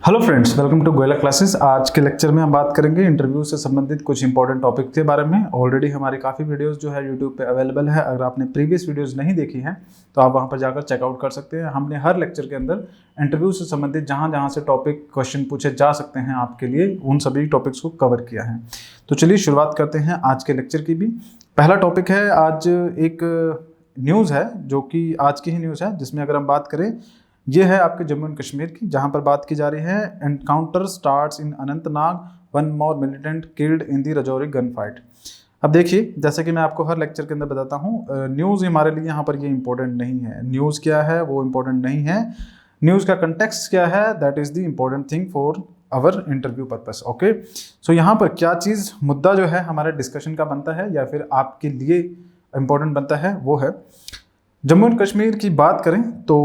Hello friends, welcome to Goyla classes. आज के lecture में हम बात करेंगे इंटरव्यू से संबंधित कुछ इंपॉर्टेंट टॉपिक के बारे में। ऑलरेडी हमारी काफ़ी वीडियोस जो है यूट्यूब पे अवेलेबल है। अगर आपने प्रीवियस वीडियोस नहीं देखी हैं तो आप वहां पर जाकर चेकआउट कर सकते हैं। हमने हर लेक्चर के अंदर इंटरव्यू से संबंधित जहां जहां से टॉपिक क्वेश्चन पूछे जा सकते हैं आपके लिए, उन सभी टॉपिक्स को कवर किया है। तो चलिए शुरुआत करते हैं आज के लेक्चर की भी। पहला टॉपिक है, आज एक न्यूज़ है जो कि आज की ही न्यूज़ है, जिसमें अगर हम बात करें, ये है आपके जम्मू एंड कश्मीर की, जहां पर बात की जा रही है encounter starts in Anantnag, one more militant killed in the Rajouri gun fight. अब देखिए, जैसे कि मैं आपको हर लेक्चर के अंदर बताता हूँ, न्यूज़ हमारे लिए यहाँ पर ये इंपॉर्टेंट नहीं है। न्यूज़ क्या है वो इंपॉर्टेंट नहीं है, न्यूज़ का कंटेक्स्ट क्या है, that is the important thing for our interview purpose. Okay, so यहाँ पर क्या चीज़ मुद्दा जो है हमारे डिस्कशन का बनता है या फिर आपके लिए इम्पोर्टेंट बनता है, वो है जम्मू एंड कश्मीर की बात करें तो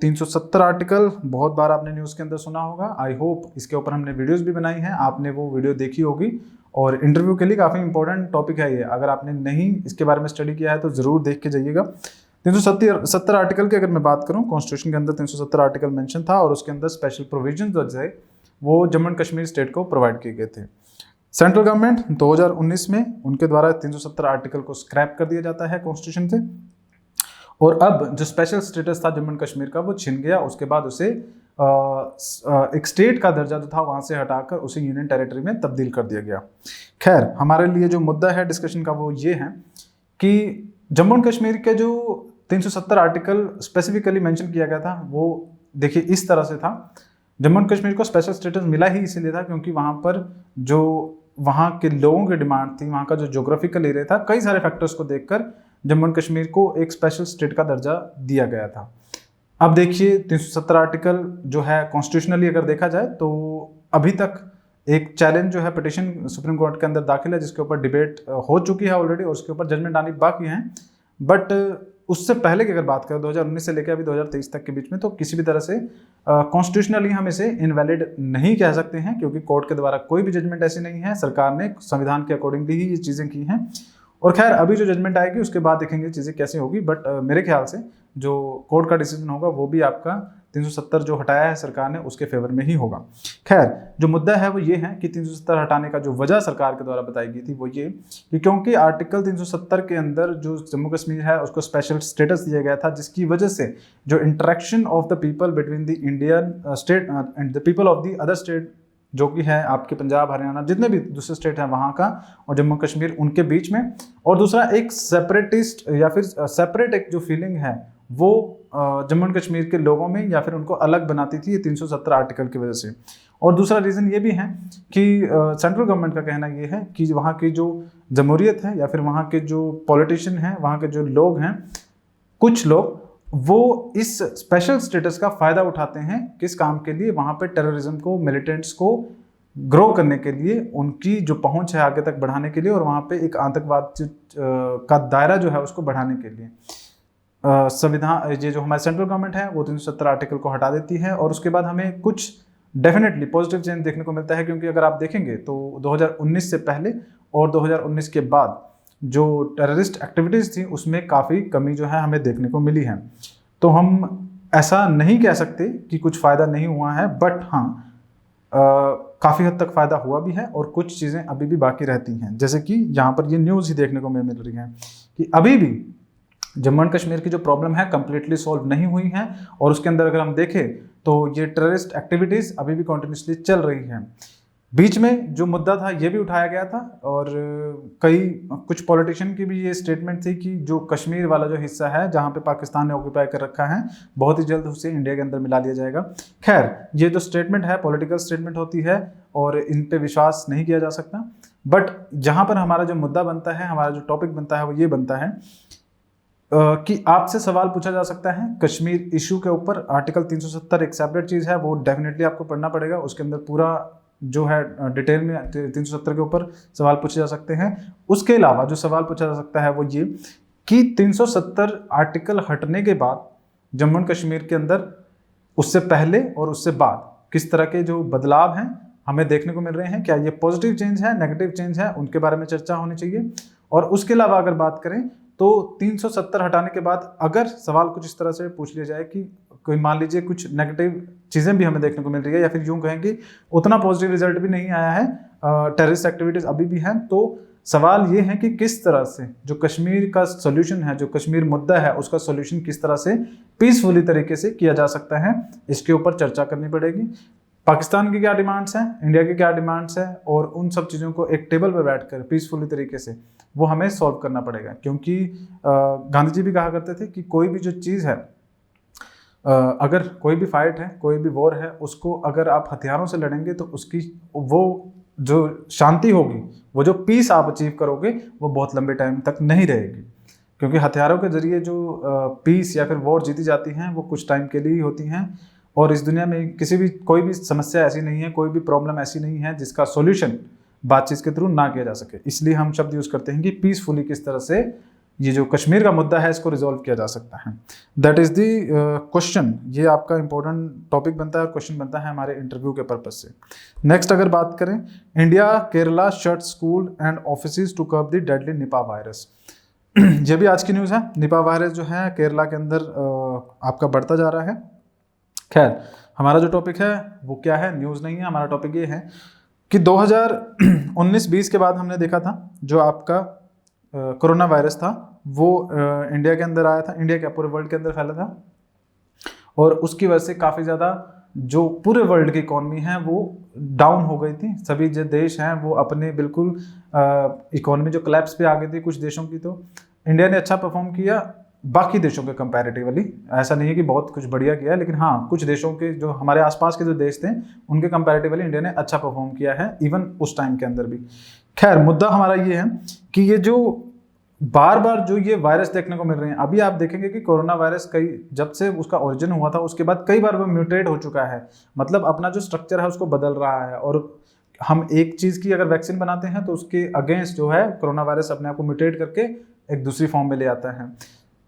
370 आर्टिकल बहुत बार आपने न्यूज़ के अंदर सुना होगा। आई होप इसके ऊपर हमने वीडियोस भी बनाई हैं, आपने वो वीडियो देखी होगी और इंटरव्यू के लिए काफ़ी इंपॉर्टेंट टॉपिक है ये। अगर आपने नहीं इसके बारे में स्टडी किया है तो ज़रूर देख के जाइएगा। 370 आर्टिकल की अगर मैं बात करूँ, कॉन्स्टिट्यूशन के अंदर 370 आर्टिकल मेंशन था और उसके अंदर स्पेशल प्रोविजन जो है वो जम्मू एंड कश्मीर स्टेट को प्रोवाइड किए गए थे। सेंट्रल गवर्नमेंट 2019 में उनके द्वारा 370 आर्टिकल को स्क्रैप कर दिया जाता है कॉन्स्टिट्यूशन से, और अब जो स्पेशल स्टेटस था जम्मू एंड कश्मीर का वो छिन गया। उसके बाद उसे एक स्टेट का दर्जा जो था वहां से हटाकर उसे यूनियन टेरिटरी में तब्दील कर दिया गया। खैर, हमारे लिए जो मुद्दा है डिस्कशन का वो ये है कि जम्मू एंड कश्मीर के जो 370 आर्टिकल स्पेसिफिकली मेंशन किया गया था वो देखिए इस तरह से था। जम्मू एंड कश्मीर को स्पेशल स्टेटस मिला ही इसीलिए था क्योंकि वहां पर जो वहां के लोगों की डिमांड थी, वहां का जो ज्योग्राफिकल एरिया था, कई सारे फैक्टर्स को देखकर जम्मू एंड कश्मीर को एक स्पेशल स्टेट का दर्जा दिया गया था। अब देखिए 370 आर्टिकल जो है कॉन्स्टिट्यूशनली अगर देखा जाए तो अभी तक एक चैलेंज जो है पिटिशन सुप्रीम कोर्ट के अंदर दाखिल है, जिसके ऊपर डिबेट हो चुकी है ऑलरेडी और उसके ऊपर जजमेंट आनी बाकी है। बट उससे पहले की अगर बात करें 2019 से लेकर अभी 2023 तक के बीच में, तो किसी भी तरह से कॉन्स्टिट्यूशनली हम इसे इनवैलिड नहीं कह सकते हैं क्योंकि कोर्ट के द्वारा कोई भी जजमेंट ऐसी नहीं है। सरकार ने संविधान के अकॉर्डिंगली ही ये चीज़ें की हैं और खैर अभी जो जजमेंट आएगी उसके बाद देखेंगे चीज़ें कैसे होगी। बट मेरे ख्याल से जो कोर्ट का डिसीजन होगा वो भी आपका 370 जो हटाया है सरकार ने उसके फेवर में ही होगा। खैर, जो मुद्दा है वो ये है कि 370 हटाने का जो वजह सरकार के द्वारा बताई गई थी वो ये कि क्योंकि आर्टिकल 370 के अंदर जो जम्मू कश्मीर है उसको स्पेशल स्टेटस दिया गया था, जिसकी वजह से जो interaction of the people between the Indian state and the people of the other state, जो कि है आपके पंजाब, हरियाणा, जितने भी दूसरे स्टेट हैं वहाँ का और जम्मू कश्मीर, उनके बीच में, और दूसरा एक सेपरेटिस्ट या फिर सेपरेट एक जो फीलिंग है वो जम्मू एंड कश्मीर के लोगों में या फिर उनको अलग बनाती थी ये 370 आर्टिकल की वजह से। और दूसरा रीज़न ये भी है कि सेंट्रल गवर्नमेंट का कहना ये है कि वहाँ की जो जमहूरियत है या फिर वहाँ के जो पॉलिटिशियन हैं, वहाँ के जो लोग हैं, कुछ लोग वो इस स्पेशल स्टेटस का फ़ायदा उठाते हैं। किस काम के लिए? वहाँ पे टेररिज्म को, मिलिटेंट्स को ग्रो करने के लिए, उनकी जो पहुंच है आगे तक बढ़ाने के लिए और वहाँ पे एक आतंकवाद का दायरा जो है उसको बढ़ाने के लिए संविधान, ये जो हमारी सेंट्रल गवर्नमेंट है वो 370 आर्टिकल को हटा देती है। और उसके बाद हमें कुछ डेफिनेटली पॉजिटिव चेंज देखने को मिलता है क्योंकि अगर आप देखेंगे तो 2019 से पहले और 2019 के बाद जो टेररिस्ट एक्टिविटीज़ थी उसमें काफ़ी कमी जो है हमें देखने को मिली है। तो हम ऐसा नहीं कह सकते कि कुछ फ़ायदा नहीं हुआ है, बट हाँ काफ़ी हद तक फ़ायदा हुआ भी है और कुछ चीज़ें अभी भी बाकी रहती हैं। जैसे कि यहाँ पर ये न्यूज़ ही देखने को मिल रही है कि अभी भी जम्मू एंड कश्मीर की जो प्रॉब्लम है कंप्लीटली सॉल्व नहीं हुई है और उसके अंदर अगर हम देखें तो ये टेररिस्ट एक्टिविटीज़ अभी भी कॉन्टिन्यूसली चल रही हैं। बीच में जो मुद्दा था ये भी उठाया गया था और कुछ पॉलिटिशियन की भी ये स्टेटमेंट थी कि जो कश्मीर वाला जो हिस्सा है जहाँ पे पाकिस्तान ने ऑक्यूपाई कर रखा है, बहुत ही जल्द उसे इंडिया के अंदर मिला लिया जाएगा। खैर, ये जो स्टेटमेंट है पॉलिटिकल स्टेटमेंट होती है और इन पे विश्वास नहीं किया जा सकता। बट जहाँ पर हमारा जो मुद्दा बनता है, हमारा जो टॉपिक बनता है वो ये बनता है कि आपसे सवाल पूछा जा सकता है कश्मीर इशू के ऊपर। आर्टिकल 370 एक सेपरेट चीज़ है, वो डेफिनेटली आपको पढ़ना पड़ेगा। उसके अंदर पूरा जो है डिटेल में 370 के ऊपर सवाल पूछे जा सकते हैं। उसके अलावा जो सवाल पूछा जा सकता है वो ये कि 370 आर्टिकल हटने के बाद जम्मू एंड कश्मीर के अंदर उससे पहले और उससे बाद किस तरह के जो बदलाव हैं हमें देखने को मिल रहे हैं। क्या ये पॉजिटिव चेंज है, नेगेटिव चेंज है, उनके बारे में चर्चा होनी चाहिए। और उसके अलावा अगर बात करें तो 370 हटाने के बाद अगर सवाल कुछ इस तरह से पूछ लिया जाए कि कोई मान लीजिए कुछ नेगेटिव चीज़ें भी हमें देखने को मिल रही है, या फिर यूँ कहें कि उतना पॉजिटिव रिजल्ट भी नहीं आया है, टेररिस्ट एक्टिविटीज़ अभी भी हैं। तो सवाल ये है कि किस तरह से जो कश्मीर का सोल्यूशन है, जो कश्मीर मुद्दा है, उसका सोल्यूशन किस तरह से पीसफुली तरीके से किया जा सकता है, इसके ऊपर चर्चा करनी पड़ेगी। पाकिस्तान की क्या डिमांड्स हैं, इंडिया की क्या डिमांड्स हैं, और उन सब चीज़ों को एक टेबल पर बैठकर पीसफुली तरीके से वो हमें सॉल्व करना पड़ेगा। क्योंकि गांधी जी भी कहा करते थे कि कोई भी जो चीज़ है, अगर कोई भी फाइट है, कोई भी वॉर है, उसको अगर आप हथियारों से लड़ेंगे तो उसकी वो जो शांति होगी, वो जो पीस आप अचीव करोगे, वो बहुत लंबे टाइम तक नहीं रहेगी। क्योंकि हथियारों के जरिए जो पीस या फिर वॉर जीती जाती हैं वो कुछ टाइम के लिए ही होती हैं, और इस दुनिया में कोई भी समस्या ऐसी नहीं है, कोई भी प्रॉब्लम ऐसी नहीं है जिसका सॉल्यूशन बातचीत के थ्रू ना किया जा सके। इसलिए हम शब्द यूज़ करते हैं कि पीसफुली किस तरह से ये जो कश्मीर का मुद्दा है इसको रिजॉल्व किया जा सकता है। That is the question. ये आपका इंपॉर्टेंट टॉपिक बनता है और क्वेश्चन बनता है हमारे इंटरव्यू के पर्पज से। नेक्स्ट अगर बात करें, India Kerala shut school and offices to curb the deadly Nipah virus. ये भी आज की न्यूज़ है। निपा वायरस जो है केरला के अंदर आपका बढ़ता जा रहा है। खैर, हमारा जो टॉपिक है वो क्या है, न्यूज़ नहीं है। हमारा टॉपिक ये है कि 2019-20 के बाद हमने देखा था जो आपका कोरोना वायरस था वो इंडिया के अंदर आया था, इंडिया क्या पूरे वर्ल्ड के अंदर फैला था, और उसकी वजह से काफ़ी ज़्यादा जो पूरे वर्ल्ड की इकॉनमी है वो डाउन हो गई थी। सभी जो देश हैं वो अपने बिल्कुल इकॉनमी जो कोलैप्स पे आ गई थी कुछ देशों की। तो इंडिया ने अच्छा परफॉर्म किया बाकी देशों के कंपैरेटिवली। ऐसा नहीं है कि बहुत कुछ बढ़िया किया है, लेकिन हाँ, कुछ देशों के जो हमारे आसपास के जो देश थे उनके कंपैरेटिवली इंडिया ने अच्छा परफॉर्म किया है, इवन उस टाइम के अंदर भी। खैर, मुद्दा हमारा ये है कि ये जो बार बार जो ये वायरस देखने को मिल रहे हैं, अभी आप देखेंगे कि कोरोना वायरस जब से उसका ओरिजिन हुआ था उसके बाद कई बार वो म्यूटेट हो चुका है, मतलब अपना जो स्ट्रक्चर है उसको बदल रहा है। और हम एक चीज़ की अगर वैक्सीन बनाते हैं तो उसके अगेंस्ट जो है कोरोना वायरस अपने आप को म्यूटेट करके एक दूसरी फॉर्म में ले आता है।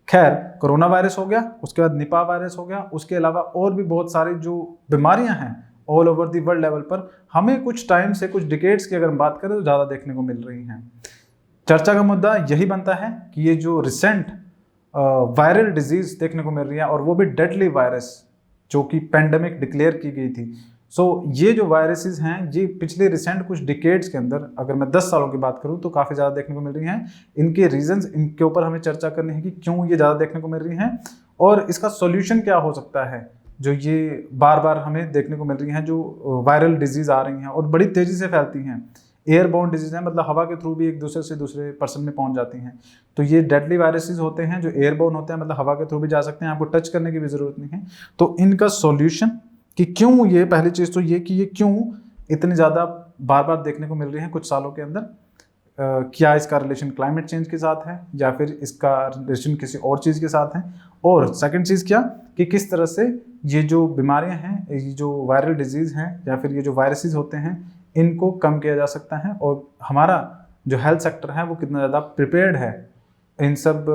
खैर, कोरोना वायरस हो गया, उसके बाद निपा वायरस हो गया, उसके अलावा और भी बहुत सारी जो बीमारियां हैं all over the world level पर हमें कुछ टाइम से, कुछ डिकेड्स की अगर हम बात करें तो ज़्यादा देखने को मिल रही हैं। चर्चा का मुद्दा यही बनता है कि ये जो रिसेंट वायरल डिजीज देखने को मिल रही है, और वो भी डेडली वायरस जो कि पेंडेमिक डिक्लेयर की गई थी। ये जो वायरसेस हैं ये पिछले रिसेंट कुछ डिकेड्स के अंदर, अगर मैं 10 सालों की बात करूं तो काफ़ी ज़्यादा देखने को मिल रही हैं। इनके रीजंस, इनके ऊपर हमें चर्चा करनी है कि क्यों ये ज़्यादा देखने को मिल रही हैं और इसका सॉल्यूशन क्या हो सकता है। जो ये बार बार हमें देखने को मिल रही हैं, जो वायरल डिजीज़ आ रही हैं और बड़ी तेज़ी से फैलती हैं, एयरबोर्न डिजीज है, मतलब हवा के थ्रू भी एक दूसरे से दूसरे पर्सन में पहुंच जाती हैं। तो ये डेडली वायरसेस होते हैं जो एयरबोर्न होते हैं, मतलब हवा के थ्रू भी जा सकते हैं, आपको टच करने की भी ज़रूरत नहीं है। तो इनका सॉल्यूशन कि क्यों ये, पहली चीज़ तो ये कि ये क्यों इतनी ज़्यादा बार बार देखने को मिल रही है कुछ सालों के अंदर, क्या इसका रिलेशन क्लाइमेट चेंज के साथ है या फिर इसका रिलेशन किसी और चीज़ के साथ है, और सेकंड चीज़ क्या कि किस तरह से ये जो बीमारियां हैं, ये जो वायरल डिजीज़ हैं या फिर ये जो वायरसेस होते हैं, इनको कम किया जा सकता है, और हमारा जो हेल्थ सेक्टर है वो कितना ज़्यादा प्रिपेयर्ड है इन सब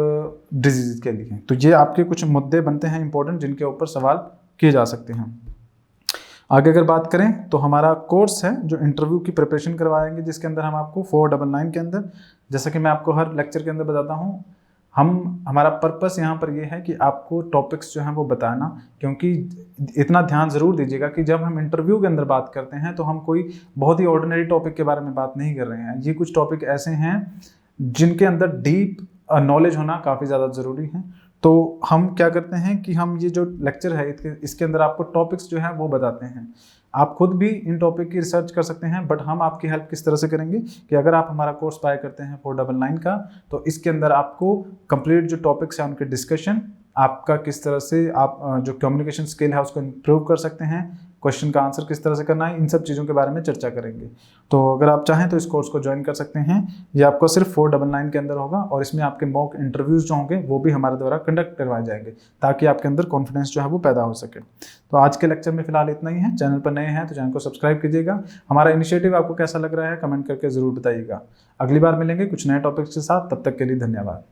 डिजीज़ के लिए। तो ये आपके कुछ मुद्दे बनते हैं इंपॉर्टेंट, जिनके ऊपर सवाल किए जा सकते हैं। आगे अगर बात करें तो हमारा कोर्स है जो इंटरव्यू की प्रिपरेशन करवाएंगे, जिसके अंदर हम आपको 499 के अंदर, जैसा कि मैं आपको हर लेक्चर के अंदर बताता हूँ, हमारा पर्पस यहाँ पर ये है कि आपको टॉपिक्स जो हैं वो बताना। क्योंकि इतना ध्यान ज़रूर दीजिएगा कि जब हम इंटरव्यू के अंदर बात करते हैं तो हम कोई बहुत ही ऑर्डिनरी टॉपिक के बारे में बात नहीं कर रहे हैं। ये कुछ टॉपिक ऐसे हैं जिनके अंदर डीप नॉलेज होना काफ़ी ज़्यादा ज़रूरी है। तो हम क्या करते हैं कि हम ये जो लेक्चर है इसके अंदर आपको टॉपिक्स जो हैं वो बताते हैं। आप खुद भी इन टॉपिक की रिसर्च कर सकते हैं, बट हम आपकी हेल्प किस तरह से करेंगे कि अगर आप हमारा कोर्स बाय करते हैं 499 का, तो इसके अंदर आपको कंप्लीट जो टॉपिक्स हैं उनके डिस्कशन, आपका किस तरह से आप जो कम्युनिकेशन स्किल है उसको इम्प्रूव कर सकते हैं, क्वेश्चन का आंसर किस तरह से करना है, इन सब चीज़ों के बारे में चर्चा करेंगे। तो अगर आप चाहें तो इस कोर्स को ज्वाइन कर सकते हैं। ये आपका सिर्फ 499 के अंदर होगा, और इसमें आपके मॉक इंटरव्यूज़ जो होंगे वो भी हमारे द्वारा कंडक्ट करवाए जाएंगे, ताकि आपके अंदर कॉन्फिडेंस जो है वो पैदा हो सके। तो आज के लेक्चर में फिलहाल इतना ही है। चैनल पर नए हैं तो चैनल को सब्सक्राइब कीजिएगा। हमारा इनिशिएटिव आपको कैसा लग रहा है कमेंट करके ज़रूर बताइएगा। अगली बार मिलेंगे कुछ नए टॉपिक्स के साथ, तब तक के लिए धन्यवाद।